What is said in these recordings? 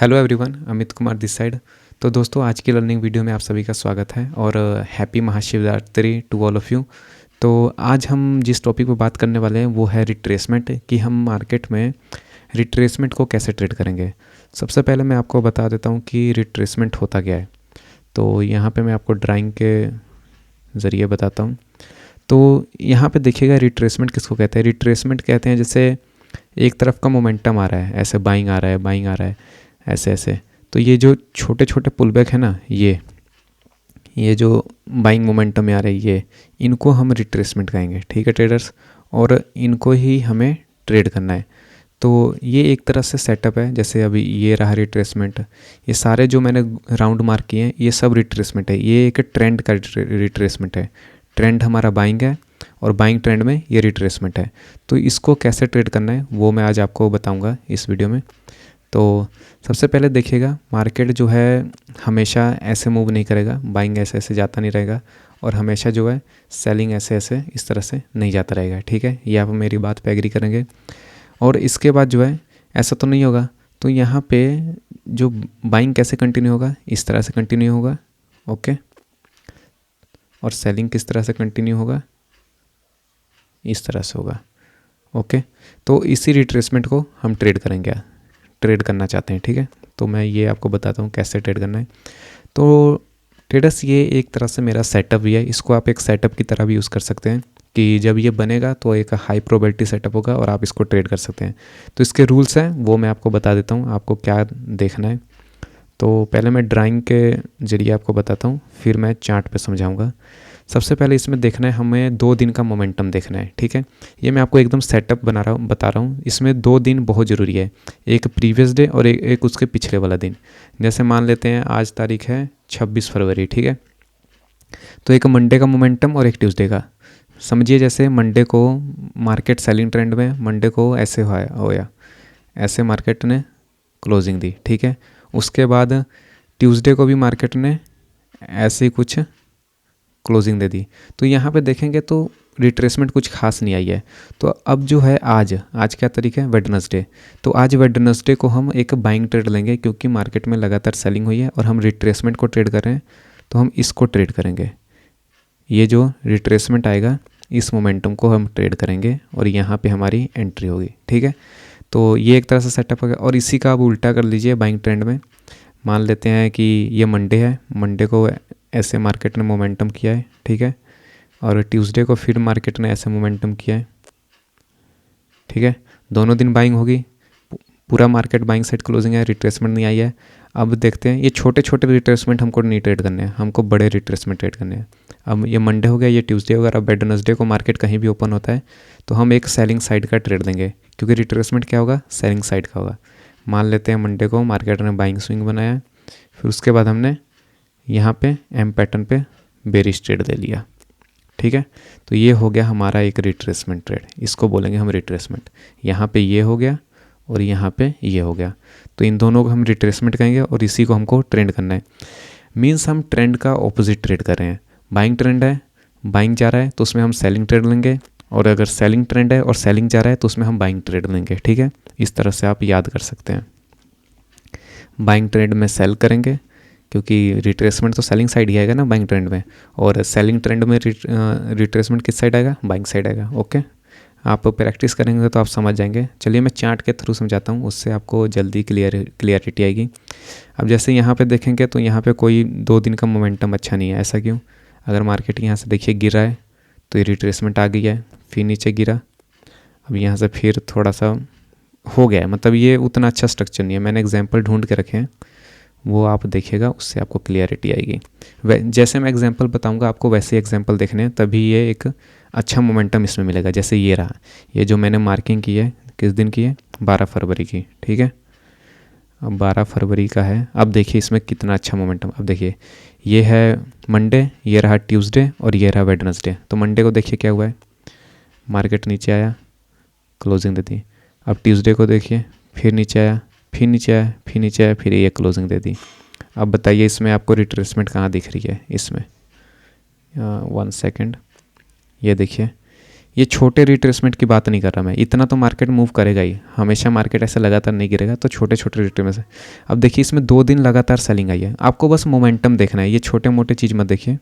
Hello everyone, Amit Kumar this side. तो दोस्तों, आज की लर्निंग वीडियो में आप सभी का स्वागत है और happy Mahashivratri to all of you. तो आज हम जिस टॉपिक पर बात करने वाले हैं वो है रिट्रेसमेंट, कि हम मार्केट में रिट्रेसमेंट को कैसे ट्रेड करेंगे। सबसे पहले मैं आपको बता देता हूँ कि रिट्रेसमेंट होता क्या है। तो यहाँ पे मैं आपको ड्राइंग के ज़रिए बताता हूँ। तो यहाँ पे देखिएगा, रिट्रेसमेंट किसको कहते हैं। रिट्रेसमेंट कहते हैं जैसे एक तरफ का मोमेंटम आ रहा है, ऐसे बाइंग आ रहा है, बाइंग आ रहा है, ऐसे ऐसे। तो ये जो छोटे छोटे पुलबैक है ना, ये जो बाइंग मोमेंटम में आ रही है, इनको हम रिट्रेसमेंट कहेंगे। ठीक है ट्रेडर्स, और इनको ही हमें ट्रेड करना है। तो ये एक तरह से सेटअप है। जैसे अभी ये रहा रिट्रेसमेंट, ये सारे जो मैंने राउंड मार्क किए हैं ये सब रिट्रेसमेंट है। ये एक ट्रेंड का रिट्रेसमेंट है। ट्रेंड हमारा बाइंग है और बाइंग ट्रेंड में ये रिट्रेसमेंट है। तो इसको कैसे ट्रेड करना है वो मैं आज आपको बताऊंगा इस वीडियो में। तो सबसे पहले देखिएगा, मार्केट जो है हमेशा ऐसे मूव नहीं करेगा, बाइंग ऐसे ऐसे जाता नहीं रहेगा, और हमेशा जो है सेलिंग ऐसे ऐसे इस तरह से नहीं जाता रहेगा। ठीक है, ये आप मेरी बात पे एग्री करेंगे। और इसके बाद जो है ऐसा तो नहीं होगा। तो यहाँ पे जो बाइंग कैसे कंटिन्यू होगा, इस तरह से कंटिन्यू होगा। ओके, और सेलिंग किस तरह से कंटिन्यू होगा, इस तरह से होगा। ओके, तो इसी रिट्रेसमेंट को हम ट्रेड करना चाहते हैं। ठीक है, तो मैं ये आपको बताता हूँ कैसे ट्रेड करना है। तो ट्रेडर्स, ये एक तरह से मेरा सेटअप भी है। इसको आप एक सेटअप की तरह भी यूज़ कर सकते हैं कि जब ये बनेगा तो एक हाई प्रोबेबिलिटी सेटअप होगा और आप इसको ट्रेड कर सकते हैं। तो इसके रूल्स हैं वो मैं आपको बता देता हूँ, आपको क्या देखना है। तो पहले मैं ड्राइंग के ज़रिए आपको बताता हूँ, फिर मैं चार्ट पे समझाऊंगा। सबसे पहले इसमें देखना है हमें 2 दिन का मोमेंटम देखना है। ठीक है, ये मैं आपको एकदम सेटअप बता रहा हूँ। इसमें 2 दिन बहुत ज़रूरी है, एक प्रीवियस डे और एक उसके पिछले वाला दिन। जैसे मान लेते हैं आज तारीख है 26 फरवरी। ठीक है, तो एक मंडे का मोमेंटम और एक ट्यूसडे का। समझिए, जैसे मंडे को मार्केट सेलिंग ट्रेंड में, मंडे को ऐसे होया, ऐसे मार्केट ने क्लोजिंग दी। ठीक है, उसके बाद ट्यूसडे को भी मार्केट ने ऐसे ही कुछ क्लोजिंग दे दी। तो यहाँ पे देखेंगे तो रिट्रेसमेंट कुछ खास नहीं आई है। तो अब जो है आज क्या तारीख है, वेडनेसडे। तो आज वेडनेसडे को हम एक बाइंग ट्रेड लेंगे, क्योंकि मार्केट में लगातार सेलिंग हुई है और हम रिट्रेसमेंट को ट्रेड कर रहे हैं। तो हम इसको ट्रेड करेंगे, ये जो रिट्रेसमेंट आएगा इस मोमेंटम को हम ट्रेड करेंगे और यहाँ पे हमारी एंट्री होगी। ठीक है, तो ये एक तरह से सेटअप होगा। और इसी का आप उल्टा कर लीजिए बाइंग ट्रेंड में। मान लेते हैं कि ये मंडे है, मंडे को ऐसे मार्केट ने मोमेंटम किया है। ठीक है, और ट्यूसडे को फिर मार्केट ने ऐसे मोमेंटम किया है। ठीक है, दोनों दिन बाइंग होगी, पूरा मार्केट बाइंग साइड क्लोजिंग है, रिट्रेसमेंट नहीं आई है। अब देखते हैं, ये छोटे छोटे रिट्रेसमेंट हमको नहीं ट्रेड करने हैं, हमको बड़े रिट्रेसमेंट ट्रेड करने हैं। अब ये मंडे हो गया, ये ट्यूसडे हो गया। अब वेडनेसडे को मार्केट कहीं भी ओपन होता है तो हम एक सेलिंग साइड का ट्रेड देंगे, क्योंकि रिट्रेसमेंट क्या होगा, सेलिंग साइड का होगा। मान लेते हैं मंडे को मार्केट ने बाइंग स्विंग बनाया, फिर उसके बाद हमने यहाँ पे एम पैटर्न पे बेरिश ट्रेड दे लिया। ठीक है, तो ये हो गया हमारा एक रिट्रेसमेंट ट्रेड, इसको बोलेंगे हम रिट्रेसमेंट। यहाँ पे ये हो गया और यहाँ पे ये हो गया, तो इन दोनों को हम रिट्रेसमेंट कहेंगे और इसी को हमको ट्रेंड करना है। मीन्स हम ट्रेंड का ऑपोजिट ट्रेड कर रहे हैं। बाइंग ट्रेंड है, बाइंग जा रहा है तो उसमें हम सेलिंग ट्रेड लेंगे, और अगर सेलिंग ट्रेंड है और सेलिंग जा रहा है तो उसमें हम बाइंग ट्रेड लेंगे। ठीक है, इस तरह से आप याद कर सकते हैं। बाइंग ट्रेंड में सेल करेंगे, क्योंकि रिट्रेसमेंट तो सेलिंग साइड ही आएगा ना बाइंग ट्रेंड में, और सेलिंग ट्रेंड में रिट्रेसमेंट किस साइड आएगा, बाइंग साइड आएगा। ओके, आप प्रैक्टिस करेंगे तो आप समझ जाएंगे। चलिए मैं चार्ट के थ्रू समझाता हूँ, उससे आपको जल्दी क्लियरिटी आएगी। अब जैसे यहाँ पे देखेंगे तो यहाँ पे कोई 2 दिन का मोमेंटम अच्छा नहीं है। ऐसा क्यों? अगर मार्केट यहाँ से देखिए गिरा है तो ये रिट्रेसमेंट आ गई है, फिर नीचे गिरा, अब यहाँ से फिर थोड़ा सा हो गया है। मतलब ये उतना अच्छा स्ट्रक्चर नहीं है। मैंने एग्जाम्पल ढूंढ के रखे हैं, वो आप देखिएगा, उससे आपको क्लियरिटी आएगी। जैसे मैं एग्जांपल बताऊंगा आपको वैसे एग्जांपल देखने हैं, तभी ये एक अच्छा मोमेंटम इसमें मिलेगा। जैसे ये रहा, ये जो मैंने मार्किंग की है किस दिन की है, 12 फरवरी की। ठीक है, अब 12 फरवरी का है। अब देखिए इसमें कितना अच्छा मोमेंटम। अब देखिए ये है मंडे, ये रहा ट्यूसडे और ये रहा वेडनेसडे। तो मंडे को देखिए क्या हुआ है, मार्केट नीचे आया, क्लोजिंग दे दी। अब ट्यूसडे को देखिए फिर नीचे आया, फिर नीचे आया, फिर नीचे आया, फिर ये क्लोजिंग दे दी। अब बताइए इसमें आपको रिट्रेसमेंट कहाँ दिख रही है इसमें? 1 सेकेंड, ये देखिए ये छोटे रिट्रेसमेंट की बात नहीं कर रहा मैं, इतना तो मार्केट मूव करेगा ही, हमेशा मार्केट ऐसे लगातार नहीं गिरेगा, तो छोटे छोटे रिट्रेसमेंट। अब देखिए इसमें 2 दिन लगातार सेलिंग आई है, आपको बस मोमेंटम देखना है, ये छोटे मोटे चीज़ मत देखिए,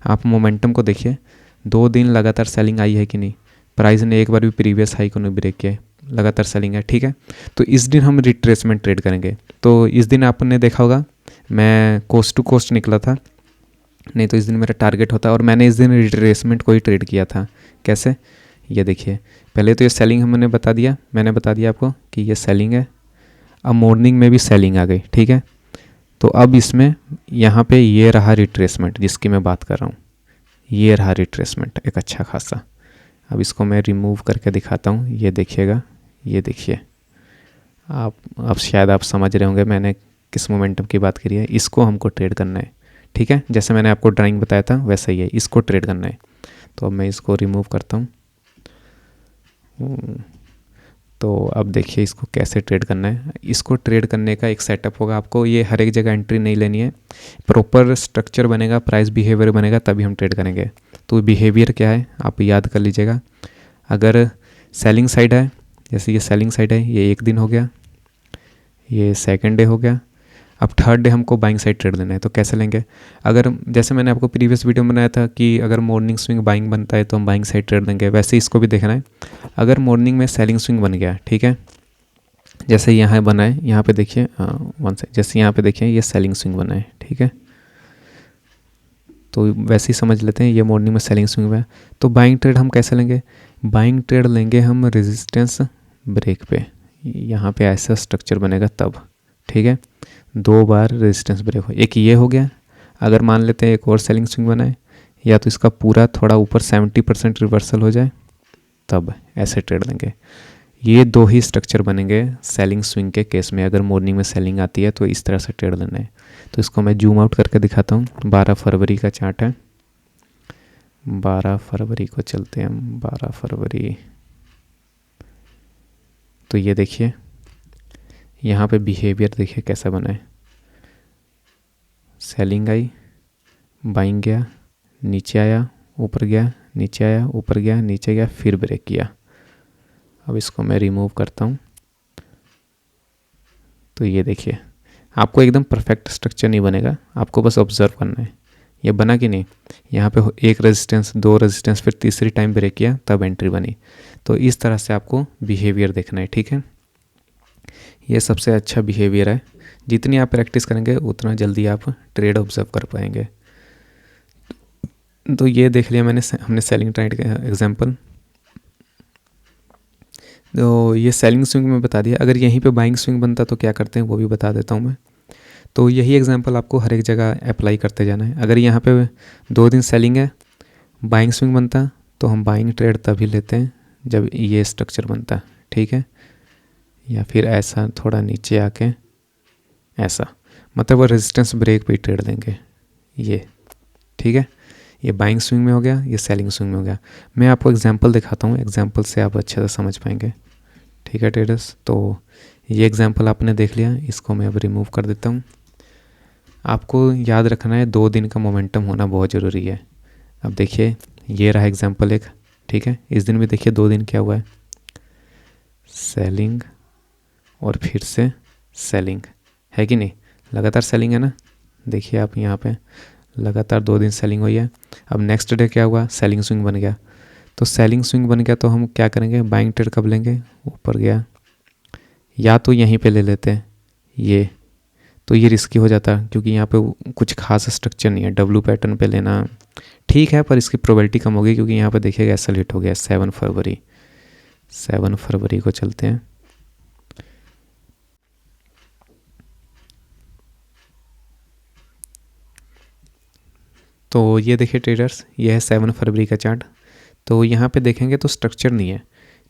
आप मोमेंटम को देखिए। 2 दिन लगातार सेलिंग आई है कि नहीं, प्राइस ने एक बार भी प्रीवियस हाई को नहीं ब्रेक किया है, लगातार सेलिंग है, ठीक है। तो इस दिन हम रिट्रेसमेंट ट्रेड करेंगे। तो इस दिन आपने देखा होगा मैं कोस्ट टू कोस्ट निकला था, नहीं तो इस दिन मेरा टारगेट होता, और मैंने इस दिन रिट्रेसमेंट को ही ट्रेड किया था। कैसे, ये देखिए, पहले तो ये सेलिंग मैंने बता दिया आपको कि ये सेलिंग है। अब मॉर्निंग में भी सेलिंग आ गई, ठीक है। तो अब इसमें यहाँ पे ये रहा रिट्रेसमेंट जिसकी मैं बात कर रहा हूँ, ये रहा रिट्रेसमेंट एक अच्छा खासा। अब इसको मैं रिमूव करके दिखाता हूँ, ये देखिएगा, ये देखिए, आप शायद आप समझ रहे होंगे मैंने किस मोमेंटम की बात करी है। इसको हमको ट्रेड करना है, ठीक है, जैसे मैंने आपको ड्राइंग बताया था वैसा ही है, इसको ट्रेड करना है। तो अब मैं इसको रिमूव करता हूँ। तो अब देखिए इसको कैसे ट्रेड करना है। इसको ट्रेड करने का एक सेटअप होगा, आपको ये हर एक जगह एंट्री नहीं लेनी है, प्रॉपर स्ट्रक्चर बनेगा, प्राइस बिहेवियर बनेगा, तभी हम ट्रेड करेंगे। तो बिहेवियर क्या है आप याद कर लीजिएगा। अगर सेलिंग साइड है, जैसे ये सेलिंग साइड है, ये 1 दिन हो गया, ये सेकंड डे हो गया, अब थर्ड डे हमको बाइंग साइड ट्रेड लेना है। तो कैसे लेंगे, अगर जैसे मैंने आपको प्रीवियस वीडियो में बनाया था कि अगर मॉर्निंग स्विंग बाइंग बनता है तो हम बाइंग साइड ट्रेड देंगे, वैसे इसको भी देखना है। अगर मॉर्निंग में सेलिंग स्विंग बन गया, ठीक है, जैसे यहाँ बना है, यहाँ पे देखिए वन साइड, जैसे यहाँ पे देखिए ये सेलिंग स्विंग बना है, ठीक है। तो वैसे ही समझ लेते हैं ये मॉर्निंग में सेलिंग स्विंग में है। तो बाइंग ट्रेड हम कैसे लेंगे, बाइंग ट्रेड लेंगे हम रेजिस्टेंस ब्रेक पे, यहाँ पे ऐसा स्ट्रक्चर बनेगा तब, ठीक है। 2 बार रेजिस्टेंस ब्रेक हो, एक ये हो गया। अगर मान लेते हैं एक और सेलिंग स्विंग बनाए, या तो इसका पूरा थोड़ा ऊपर 70% रिवर्सल हो जाए, तब ऐसे ट्रेड लेंगे। ये 2 ही स्ट्रक्चर बनेंगे सेलिंग स्विंग के केस में। अगर मॉर्निंग में सेलिंग आती है तो इस तरह से ट्रेड लेना है। तो इसको मैं जूम आउट करके दिखाता हूँ। 12 फरवरी का चार्ट है, 12 फरवरी को चलते हैं हम, 12 फरवरी। तो ये देखिए यहाँ पे बिहेवियर देखिए कैसा बना है, सेलिंग आई, बाइंग गया, नीचे आया, ऊपर गया, नीचे आया, ऊपर गया, नीचे गया, फिर ब्रेक किया। अब इसको मैं रिमूव करता हूँ। तो ये देखिए आपको एकदम परफेक्ट स्ट्रक्चर नहीं बनेगा, आपको बस ऑब्जर्व करना है ये बना कि नहीं। यहाँ पे एक रेजिस्टेंस, 2 रेजिस्टेंस, फिर तीसरी टाइम ब्रेक किया तब एंट्री बनी। तो इस तरह से आपको बिहेवियर देखना है, ठीक है। ये सबसे अच्छा बिहेवियर है, जितनी आप प्रैक्टिस करेंगे उतना जल्दी आप ट्रेड ऑब्जर्व कर पाएंगे। तो ये देख लिया हमने सेलिंग ट्रेड का एग्जांपल। तो ये सेलिंग स्विंग में बता दिया। अगर यहीं पे बाइंग स्विंग बनता तो क्या करते हैं वो भी बता देता हूँ मैं। तो यही एग्जांपल आपको हर एक जगह अप्लाई करते जाना है। अगर यहाँ पे 2 दिन सेलिंग है, बाइंग स्विंग बनता तो हम बाइंग ट्रेड तभी लेते हैं जब ये स्ट्रक्चर बनता, ठीक है। या फिर ऐसा थोड़ा नीचे आके ऐसा, मतलब वो रेजिस्टेंस ब्रेक पे ट्रेड देंगे ये, ठीक है। ये बाइंग स्विंग में हो गया, ये सेलिंग स्विंग में हो गया। मैं आपको एग्जांपल दिखाता हूँ, एग्जांपल से आप अच्छे से समझ पाएंगे, ठीक है ट्रेडर्स। तो ये एग्जांपल आपने देख लिया, इसको मैं अब रिमूव कर देता हूँ। आपको याद रखना है 2 दिन का मोमेंटम होना बहुत ज़रूरी है। अब देखिए ये रहा एग्जांपल एक, ठीक है। इस दिन भी देखिए 2 दिन क्या हुआ है, सेलिंग और फिर से सेलिंग, है कि नहीं, लगातार सेलिंग है ना। देखिए आप यहाँ पे लगातार 2 दिन सेलिंग हुई है। अब नेक्स्ट डे क्या हुआ, सेलिंग स्विंग बन गया। तो सेलिंग स्विंग बन गया तो हम क्या करेंगे, बाइंग ट्रेड कब लेंगे, ऊपर गया, या तो यहीं पे ले लेते हैं ये, तो ये रिस्की हो जाता क्योंकि यहाँ पे कुछ खास स्ट्रक्चर नहीं है। डब्लू पैटर्न पे लेना ठीक है पर इसकी प्रोबेबिलिटी कम होगी क्योंकि यहाँ पे देखिएगा ऐसा लेट हो गया। 7 फरवरी, 7 फरवरी को चलते हैं। तो ये देखिए ट्रेडर्स, ये है 7 फरवरी का चार्ट। तो यहाँ पे देखेंगे तो स्ट्रक्चर नहीं है,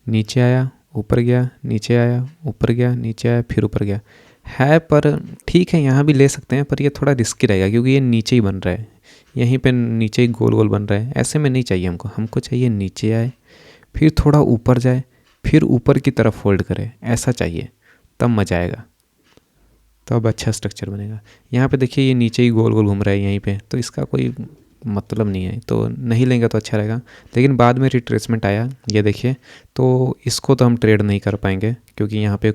नीचे आया, ऊपर गया, नीचे आया, ऊपर गया, नीचे आया, फिर ऊपर गया है। पर ठीक है यहाँ भी ले सकते हैं, पर ये थोड़ा रिस्की रहेगा क्योंकि ये नीचे ही बन रहा है, यहीं पे नीचे ही गोल गोल बन रहा है। ऐसे में नहीं चाहिए हमको चाहिए नीचे आए, फिर थोड़ा ऊपर जाए, फिर ऊपर की तरफ फोल्ड करे, ऐसा चाहिए, तब मजा आएगा, तो अब अच्छा स्ट्रक्चर बनेगा। यहाँ पे देखिए ये नीचे ही गोल गोल घूम रहा है यहीं पे, तो इसका कोई मतलब नहीं है, तो नहीं लेंगे तो अच्छा रहेगा। लेकिन बाद में रिट्रेसमेंट आया, ये देखिए, तो इसको तो हम ट्रेड नहीं कर पाएंगे क्योंकि यहाँ पे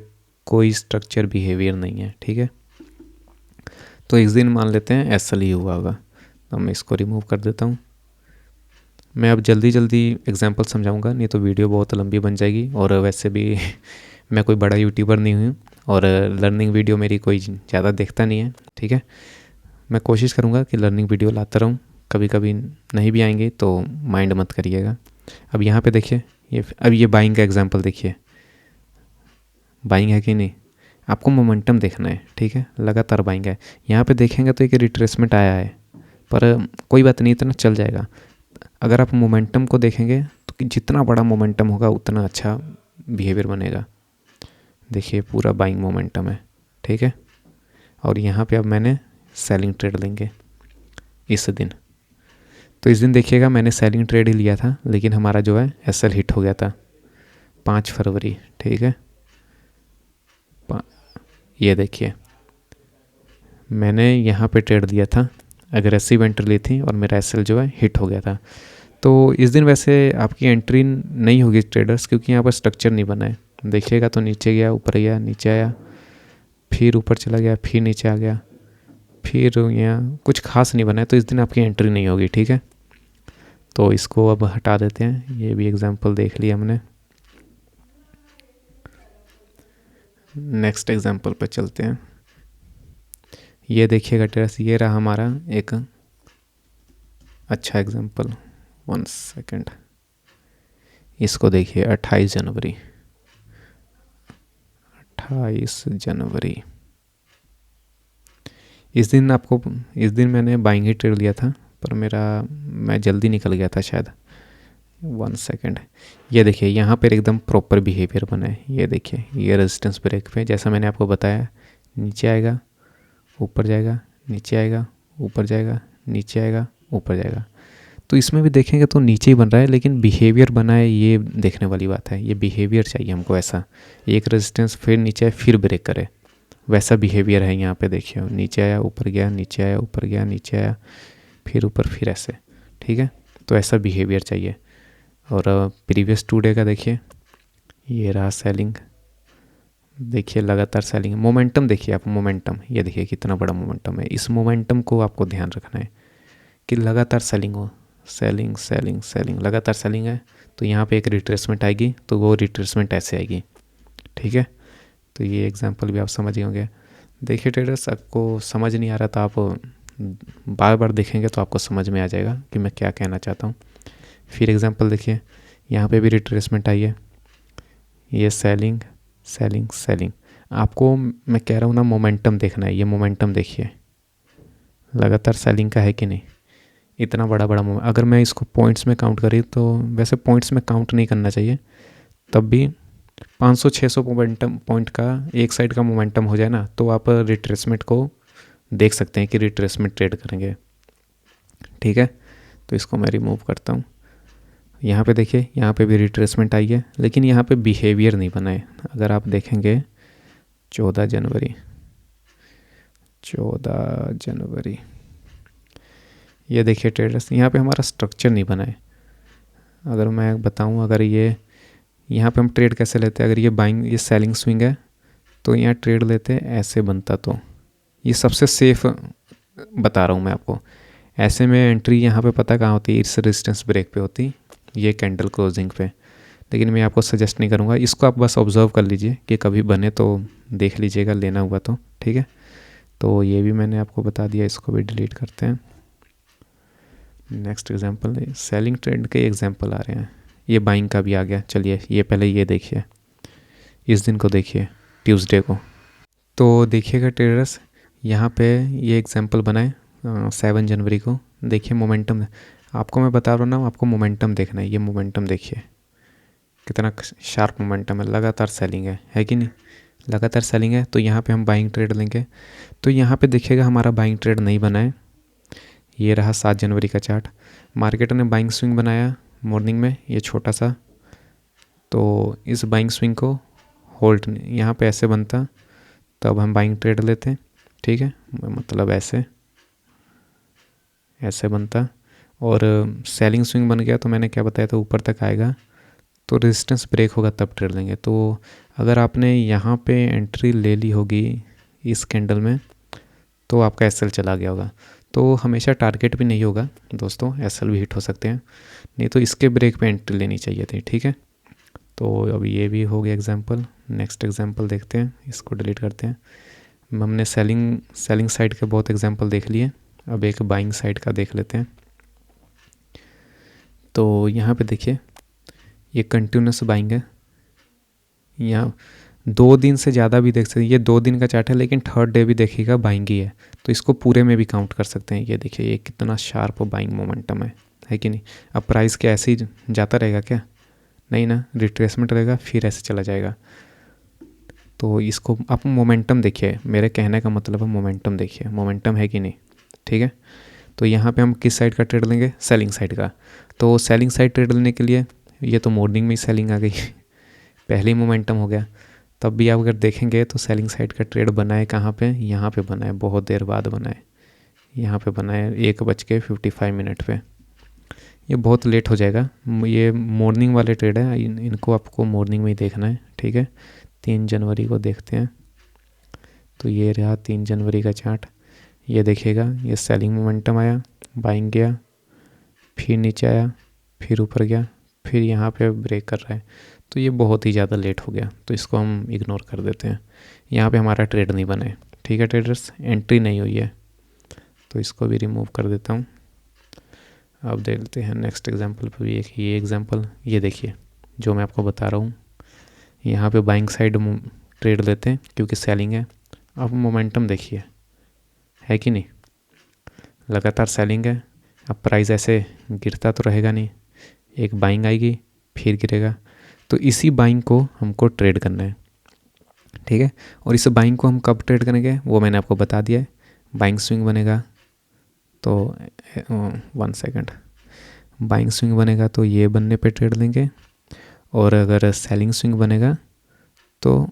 कोई स्ट्रक्चर बिहेवियर नहीं है, ठीक है। तो इस दिन मान लेते हैं एसएल ही हुआ होगा, तो मैं इसको रिमूव कर देता हूँ। मैं अब जल्दी जल्दी एग्जांपल समझाऊंगा, नहीं तो वीडियो बहुत लंबी बन जाएगी। और वैसे भी मैं कोई बड़ा यूट्यूबर नहीं हूँ और लर्निंग वीडियो मेरी कोई ज़्यादा देखता नहीं है, ठीक है। मैं कोशिश करूँगा कि लर्निंग वीडियो लाता रहूँ, कभी कभी नहीं भी आएंगे तो माइंड मत करिएगा। अब यहाँ पे देखिए, अब ये बाइंग का एग्जांपल देखिए, बाइंग है कि नहीं, आपको मोमेंटम देखना है, ठीक है। लगातार बाइंग है, यहाँ पे देखेंगे तो एक रिट्रेसमेंट आया है, पर कोई बात नहीं, इतना चल जाएगा। अगर आप मोमेंटम को देखेंगे तो जितना बड़ा मोमेंटम होगा उतना अच्छा बिहेवियर बनेगा। देखिए पूरा बाइंग मोमेंटम है, ठीक है। और यहाँ पे अब मैंने सेलिंग ट्रेड लेंगे इस दिन, तो इस दिन देखिएगा मैंने सेलिंग ट्रेड ही लिया था, लेकिन हमारा जो है एसएल हिट हो गया था 5 फरवरी, ठीक है। ये देखिए मैंने यहाँ पे ट्रेड दिया था, अग्रेसिव एंट्री ली थी और मेरा एसएल जो है हिट हो गया था। तो इस दिन वैसे आपकी एंट्री नहीं होगी ट्रेडर्स, क्योंकि यहाँ पर स्ट्रक्चर नहीं बना है। देखिएगा तो नीचे गया, ऊपर गया, नीचे आया, फिर ऊपर चला गया, फिर नीचे आ गया, फिर यहाँ कुछ खास नहीं बना है, तो इस दिन आपकी एंट्री नहीं होगी, ठीक है। तो इसको अब हटा देते हैं, ये भी एग्जांपल देख लिया हमने। नेक्स्ट एग्जांपल पे चलते हैं। ये देखिएगा ट्रेडर्स, ये रहा हमारा एक अच्छा एग्जांपल। 1 सेकेंड, इसको देखिए 28 जनवरी, 28 जनवरी। इस दिन मैंने बाइंग ही ट्रेड लिया था, पर मैं जल्दी निकल गया था शायद। 1 सेकेंड, ये देखिए यहाँ पर एकदम प्रॉपर बिहेवियर बना है। ये देखिए ये रेजिस्टेंस ब्रेक पे, जैसा मैंने आपको बताया, नीचे आएगा, ऊपर जाएगा, नीचे आएगा, ऊपर जाएगा, नीचे आएगा, ऊपर जाएगा। तो इसमें भी देखेंगे तो नीचे ही बन रहा है, लेकिन बिहेवियर बना है, ये देखने वाली बात है। ये बिहेवियर चाहिए हमको ऐसा, एक रेजिस्टेंस फिर नीचे आए फिर ब्रेक करे, वैसा बिहेवियर है यहाँ पे। देखिए नीचे आया, ऊपर गया, नीचे आया, ऊपर गया, नीचे आया, फिर ऊपर, फिर ऐसे, ठीक है। तो ऐसा बिहेवियर चाहिए। और प्रीवियस 2 डे का देखिए, ये रहा सेलिंग, देखिए लगातार सेलिंग। मोमेंटम देखिए आप, मोमेंटम ये देखिए कितना बड़ा मोमेंटम है। इस मोमेंटम को आपको ध्यान रखना है कि लगातार सेलिंग हो, सेलिंग सेलिंग सेलिंग, लगातार सेलिंग है। तो यहाँ पे एक रिट्रेसमेंट आएगी, तो वो रिट्रेसमेंट ऐसे आएगी, ठीक है। तो ये एग्जांपल भी आप समझ गए होंगे। देखिए ट्रेडर्स, आपको समझ नहीं आ रहा था, आप बार बार देखेंगे तो आपको समझ में आ जाएगा कि मैं क्या कहना चाहता हूँ। फिर एग्जांपल देखिए, यहाँ पे भी रिट्रेसमेंट आई है, ये सेलिंग सेलिंग सेलिंग। आपको मैं कह रहा हूँ ना, मोमेंटम देखना है। ये मोमेंटम देखिए लगातार सेलिंग का है कि नहीं, इतना बड़ा बड़ा मोमेंट। अगर मैं इसको पॉइंट्स में काउंट करी, तो वैसे पॉइंट्स में काउंट नहीं करना चाहिए, तब भी 500-600 मोमेंटम पॉइंट का एक साइड का मोमेंटम हो जाए ना, तो आप रिट्रेसमेंट को देख सकते हैं कि रिट्रेसमेंट ट्रेड करेंगे, ठीक है। तो इसको मैं रिमूव करता हूँ। यहाँ पे देखिए, यहाँ पे भी रिट्रेसमेंट आई है, लेकिन यहाँ पे बिहेवियर नहीं बना है। अगर आप देखेंगे 14 जनवरी, 14 जनवरी, ये देखिए ट्रेडर्स, यहाँ पे हमारा स्ट्रक्चर नहीं बना है। अगर मैं बताऊँ, अगर ये यहाँ पे हम ट्रेड कैसे लेते हैं, अगर ये बाइंग, ये सेलिंग स्विंग है, तो यहाँ ट्रेड लेते हैं ऐसे बनता, तो ये सबसे सेफ बता रहा हूँ मैं आपको। ऐसे में एंट्री यहाँ पे पता कहाँ होती है, इस रेजिस्टेंस ब्रेक पे होती, ये कैंडल क्लोजिंग पे। लेकिन मैं आपको सजेस्ट नहीं करूँगा, इसको आप बस ऑब्जर्व कर लीजिए कि कभी बने तो देख लीजिएगा, लेना हुआ तो, ठीक है। तो ये भी मैंने आपको बता दिया, इसको भी डिलीट करते हैं। नेक्स्ट एग्जांपल, सेलिंग ट्रेड के एग्जांपल आ रहे हैं। ये बाइंग का भी आ गया। चलिए ये पहले ये देखिए, इस दिन को देखिए, ट्यूसडे को। तो देखिएगा ट्रेडर्स, यहाँ पे ये एग्जांपल बनाए 7 जनवरी को। देखिए मोमेंटम, आपको मैं बता रहा हूँ ना, आपको मोमेंटम देखना है। ये मोमेंटम देखिए कितना शार्प मोमेंटम है, लगातार सेलिंग है कि नहीं, लगातार सेलिंग है। तो यहाँ पे हम बाइंग ट्रेड लेंगे, तो यहाँ पे देखिएगा हमारा बाइंग ट्रेड नहीं बना है। ये रहा 7 जनवरी का चार्ट, मार्केट ने बाइंग स्विंग बनाया मॉर्निंग में, ये छोटा सा। तो इस बाइंग स्विंग को होल्ड यहाँ पे ऐसे बनता, तब हम बाइंग ट्रेड लेते हैं, ठीक है। मतलब ऐसे बनता, और सेलिंग स्विंग बन गया तो मैंने क्या बताया था, ऊपर तक आएगा तो रेजिस्टेंस ब्रेक होगा तब ट्रेड लेंगे। तो अगर आपने यहाँ पे एंट्री ले ली होगी इस कैंडल में तो आपका एसएल चला गया होगा। तो हमेशा टारगेट भी नहीं होगा दोस्तों, एसएल भी हिट हो सकते हैं, नहीं तो इसके ब्रेक पे एंट्री लेनी चाहिए थी। ठीक है, तो अब ये भी हो गया एग्जांपल। नेक्स्ट एग्जांपल देखते हैं, इसको डिलीट करते हैं। हमने सेलिंग साइड के बहुत एग्जांपल देख लिए, अब एक बाइंग साइड का देख लेते हैं। तो यहाँ पे देखिए ये कंटिन्यूस बाइंग है, यहाँ 2 दिन से ज़्यादा भी देख सकते हैं, ये 2 दिन का चार्ट है लेकिन थर्ड डे भी देखिएगा बाइंग ही है, तो इसको पूरे में भी काउंट कर सकते हैं। ये देखिए ये कितना शार्प बाइंग मोमेंटम है कि नहीं। अब प्राइस क्या ऐसे ही जाता रहेगा क्या, नहीं ना, रिट्रेसमेंट रहेगा फिर ऐसे चला जाएगा। तो इसको आप मोमेंटम देखिए, मेरे कहने का मतलब है मोमेंटम देखिए, मोमेंटम है कि नहीं। ठीक है, तो यहाँ पे हम किस साइड का ट्रेड लेंगे, सेलिंग साइड का। तो सेलिंग साइड ट्रेड लेने के लिए ये तो मॉर्निंग में ही सेलिंग आ गई पहले ही मोमेंटम हो गया। तब भी आप अगर देखेंगे तो सेलिंग साइड का ट्रेड बना है कहाँ पे, यहाँ पे बना है, बहुत देर बाद बना है, यहाँ पे बना है 1:55 पे। ये बहुत लेट हो जाएगा, ये मॉर्निंग वाले ट्रेड है, इनको आपको मॉर्निंग में ही देखना है। ठीक है, 3 जनवरी को देखते हैं। तो ये रहा 3 जनवरी का चार्ट, ये देखिएगा ये सेलिंग मोमेंटम आया, बाइंग गया, फिर नीचे आया, फिर ऊपर गया, फिर यहाँ पे ब्रेक कर रहा है। तो ये बहुत ही ज़्यादा लेट हो गया, तो इसको हम इग्नोर कर देते हैं, यहाँ पे हमारा ट्रेड नहीं बना है। ठीक है ट्रेडर्स, एंट्री नहीं हुई है, तो इसको भी रिमूव कर देता हूँ। अब देखते हैं नेक्स्ट एग्जांपल पर भी, एक ये एग्जांपल, ये देखिए जो मैं आपको बता रहा हूँ, यहाँ पे बाइंग साइड ट्रेड लेते हैं क्योंकि सेलिंग है। अब मोमेंटम देखिए है कि नहीं, लगातार सेलिंग है। अब प्राइस ऐसे गिरता तो रहेगा नहीं, एक बाइंग आएगी फिर गिरेगा, तो इसी बाइंग को हमको ट्रेड करना है। ठीक है, और इस बाइंग को हम कब ट्रेड करेंगे वो मैंने आपको बता दिया है। बाइंग स्विंग बनेगा तो 1 सेकंड, बाइंग स्विंग बनेगा तो ये बनने पे ट्रेड लेंगे, और अगर सेलिंग स्विंग बनेगा तो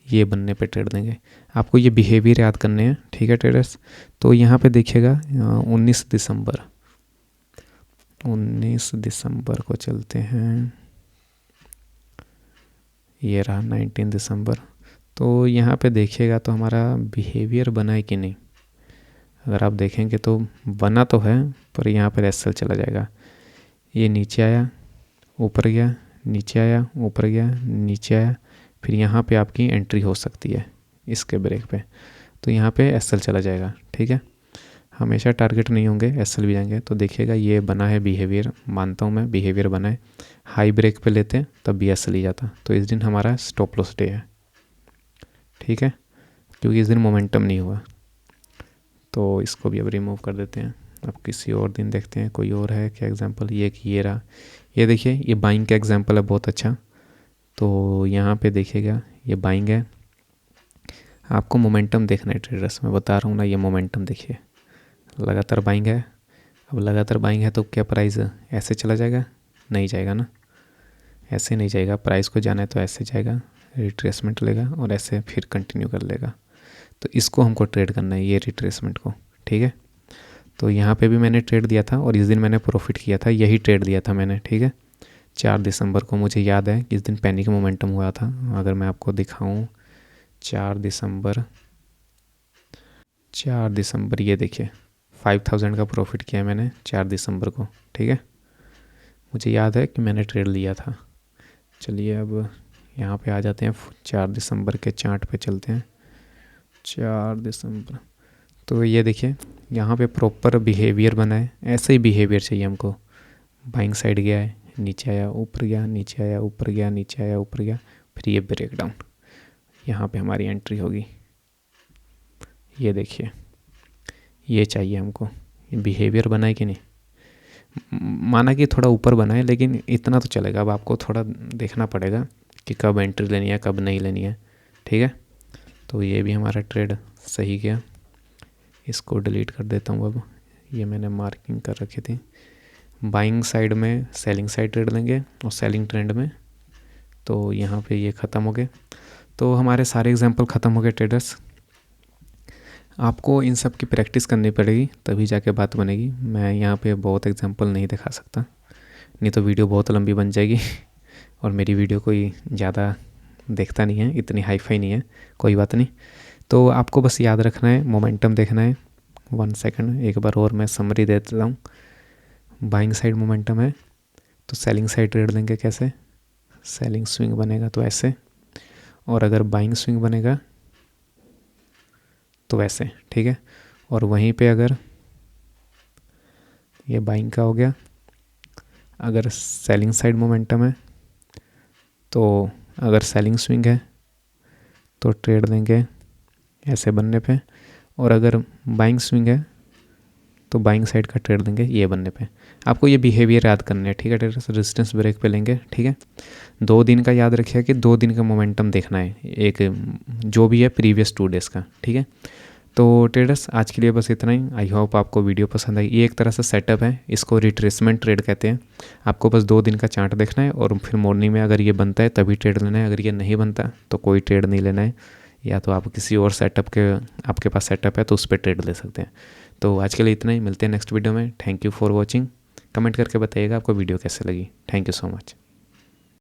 ये बनने पे ट्रेड देंगे। आपको ये बिहेवियर याद करने हैं। ठीक है ट्रेडर्स, तो यहाँ पे देखिएगा 19 दिसंबर को चलते हैं, ये रहा 19 दिसंबर। तो यहाँ पे देखिएगा तो हमारा बिहेवियर बना है कि नहीं, अगर आप देखेंगे तो बना तो है, पर यहाँ पर एसएल चला जाएगा। ये नीचे आया, ऊपर गया, नीचे आया, ऊपर गया, नीचे आया, फिर यहाँ पे आपकी एंट्री हो सकती है इसके ब्रेक पे, तो यहाँ पे एसएल चला जाएगा। ठीक है, हमेशा टारगेट नहीं होंगे, एसएल भी जाएंगे। तो देखिएगा ये बना है बिहेवियर, मानता हूँ मैं बिहेवियर बना है, हाई ब्रेक पे लेते तब भी एसएल ही जाता, तो इस दिन हमारा स्टॉप लॉस डे है। ठीक है, क्योंकि इस दिन मोमेंटम नहीं हुआ, तो इसको भी अब रिमूव कर देते हैं। अब किसी और दिन देखते हैं, कोई और है क्या एग्जांपल। ये रहा, ये देखिए ये बाइंग का एग्जांपल है बहुत अच्छा। तो यहाँ पे देखिएगा ये बाइंग है, आपको मोमेंटम देखना है ट्रेडर्स, मैं बता रहा हूँ ना, ये मोमेंटम देखिए, लगातार बाइंग है। अब लगातार बाइंग है तो क्या प्राइस ऐसे चला जाएगा, नहीं जाएगा ना, ऐसे नहीं जाएगा। प्राइस को जाना है तो ऐसे जाएगा, रिट्रेसमेंट लेगा और ऐसे फिर कंटिन्यू कर लेगा। तो इसको हमको ट्रेड करना है, ये रिट्रेसमेंट को। ठीक है, तो यहाँ पे भी मैंने ट्रेड दिया था और इस दिन मैंने प्रॉफिट किया था, यही ट्रेड दिया था मैंने। ठीक है, 4 दिसंबर को मुझे याद है कि इस दिन पैनिक मोमेंटम हुआ था। अगर मैं आपको दिखाऊं 4 दिसंबर, ये देखिए 5000 का प्रॉफिट किया मैंने 4 दिसंबर को। ठीक है, मुझे याद है कि मैंने ट्रेड लिया था। चलिए अब यहाँ पे आ जाते हैं, 4 दिसंबर के चार्ट पे चलते हैं। 4 दिसंबर, तो ये देखिए यहाँ पे प्रॉपर बिहेवियर बना है, ऐसे ही बिहेवियर चाहिए हमको। बाइंग साइड गया है, नीचे आया, ऊपर गया, नीचे आया, ऊपर गया, नीचे आया, ऊपर गया, फिर ये ब्रेक डाउन, यहाँ पे हमारी एंट्री होगी। ये देखिए ये चाहिए हमको, ये बिहेवियर बना है कि नहीं, माना कि थोड़ा ऊपर बना है लेकिन इतना तो चलेगा। अब आपको थोड़ा देखना पड़ेगा कि कब एंट्री लेनी है कब नहीं लेनी है। ठीक है, तो ये भी हमारा ट्रेड सही गया, इसको डिलीट कर देता हूँ। अब ये मैंने मार्किंग कर रखी थी, बाइंग साइड में सेलिंग साइड ट्रेड लेंगे और सेलिंग ट्रेंड में, तो यहाँ पे ये ख़त्म हो गए। तो हमारे सारे एग्जांपल ख़त्म हो गए ट्रेडर्स। आपको इन सब की प्रैक्टिस करनी पड़ेगी, तभी जाके बात बनेगी। मैं यहाँ पे बहुत एग्जांपल नहीं दिखा सकता, नहीं तो वीडियो बहुत लंबी बन जाएगी और मेरी वीडियो कोई ज़्यादा देखता नहीं है, इतनी हाई फाई नहीं है। कोई बात नहीं। तो आपको बस याद रखना है, मोमेंटम देखना है। 1 सेकंड, एक बार और मैं समरी दे देता हूँ। बाइंग साइड मोमेंटम है तो सेलिंग साइड ट्रेड देंगे कैसे, सेलिंग स्विंग बनेगा तो ऐसे, और अगर बाइंग स्विंग बनेगा तो वैसे, ठीक है। और वहीं पे अगर ये बाइंग का हो गया, अगर सेलिंग साइड मोमेंटम है तो अगर सेलिंग स्विंग है तो ट्रेड देंगे ऐसे बनने पे, और अगर बाइंग स्विंग है तो बाइंग साइड का ट्रेड देंगे ये बनने पे। आपको ये बिहेवियर याद करने हैं, ठीक है। ट्रेडर्स रेजिस्टेंस ब्रेक पे लेंगे, ठीक है। 2 दिन का याद रखिए कि 2 दिन का मोमेंटम देखना है, एक जो भी है प्रीवियस 2 डेज़ का, ठीक है। तो ट्रेडर्स आज के लिए बस इतना ही। आई होप आपको वीडियो पसंद आई। ये एक तरह से सेटअप है, इसको रिट्रेसमेंट ट्रेड कहते हैं। आपको बस 2 दिन का चार्ट देखना है और फिर मॉर्निंग में अगर ये बनता है तभी ट्रेड लेना है, अगर ये नहीं बनता तो कोई ट्रेड नहीं लेना है, या तो आप किसी और सेटअप के, आपके पास सेटअप है तो उस पर ट्रेड ले सकते हैं। तो आज के लिए इतना ही, मिलते हैं नेक्स्ट वीडियो में। Thank you for watching. Comment करके बताइएगा आपको वीडियो कैसे लगी। Thank you so much.